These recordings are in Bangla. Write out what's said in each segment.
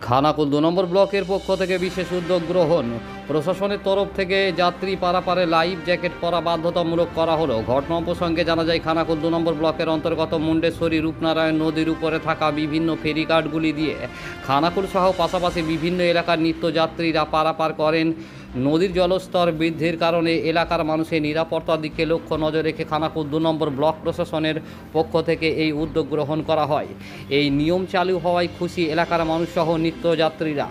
খানাকুল ২ নম্বর ব্লকের পক্ষ থেকে বিশেষ উদ্যোগ গ্রহণ। প্রশাসনের তরফ থেকে যাত্রী পারাপারে লাইফ জ্যাকেট পরা বাধ্যতামূলক করা হলো। ঘটনা প্রসঙ্গে জানা যায়, খানাকুল ২ নম্বর ব্লকের অন্তর্গত মুন্ডেশ্বরী রূপনারায়ণ নদীর উপরে থাকা বিভিন্ন ফেরিঘাটগুলি দিয়ে খানাকুল সহ পাশাপাশি বিভিন্ন এলাকার নিত্যযাত্রীরা পারাপার করেন। নদীর জলস্তর বৃদ্ধির কারণে এলাকার মানুষের নিরাপত্তার দিকে লক্ষ্য নজর রেখে খানাকুল ২ নম্বর ব্লক প্রশাসনের পক্ষ থেকে এই উদ্যোগ গ্রহণ করা হয়। এই নিয়ম চালু হওয়ায় খুশি এলাকার মানুষ সহ নিত্যযাত্রীরা।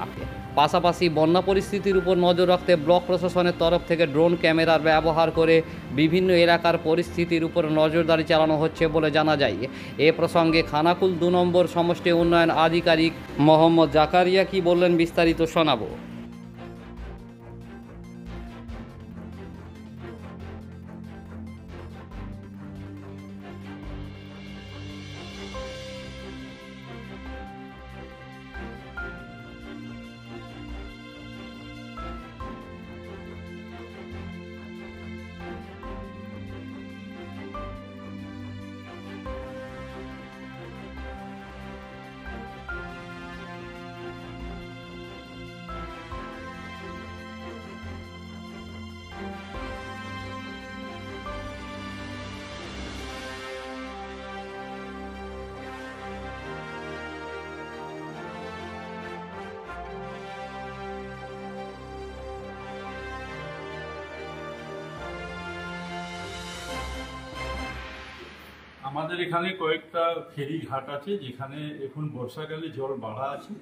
পাশাপাশি বন্যা পরিস্থিতির উপর নজর রাখতে ব্লক প্রশাসনের তরফ থেকে ড্রোন ক্যামেরার ব্যবহার করে বিভিন্ন এলাকার পরিস্থিতির উপর নজরদারি চালানো হচ্ছে বলে জানা যায়। এ প্রসঙ্গে খানাকুল ২ নম্বর সমষ্টি উন্নয়ন আধিকারিক মোহাম্মদ জাকারিয়া কি বললেন বিস্তারিত শোনাবো। আমাদের এখানে কয়েকটা ফেরি ঘাট আছে যেখানে এখন বর্ষাকালে জল বাড়া আছে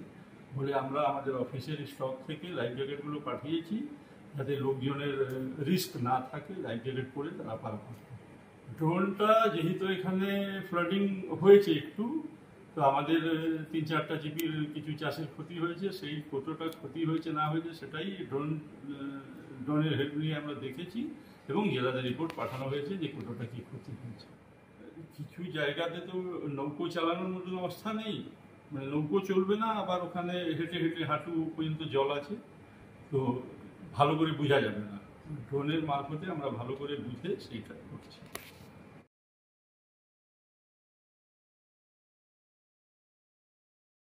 বলে আমরা আমাদের অফিসের স্টক থেকে লাইফ জ্যাকেটগুলো পাঠিয়েছি, যাতে লোকজনের রিস্ক না থাকে, লাইফ জ্যাকেট পরে তারা পারাপার করে। ড্রোনটা যেহেতু এখানে ফ্লাডিং হয়েছে একটু, তো আমাদের ৩-৪টা জিপির কিছু চাষের ক্ষতি হয়েছে, সেই কতটা ক্ষতি হয়েছে না হয়েছে সেটাই ড্রোনের হেল্প নিয়ে আমরা দেখেছি এবং জেলাতে রিপোর্ট পাঠানো হয়েছে যে কতটা কী ক্ষতি হয়েছে। কিছু জায়গাতে তো নৌকো চালানোর মতন অবস্থা নেই, মানে নৌকো চলবে না, আবার ওখানে হেঁটে হেঁটে হাঁটু পর্যন্ত জল আছে, তো ভালো করে বোঝা যাবে না। ড্রোনের মারফতে আমরা ভালো করে বুঝে সেইটা করছি।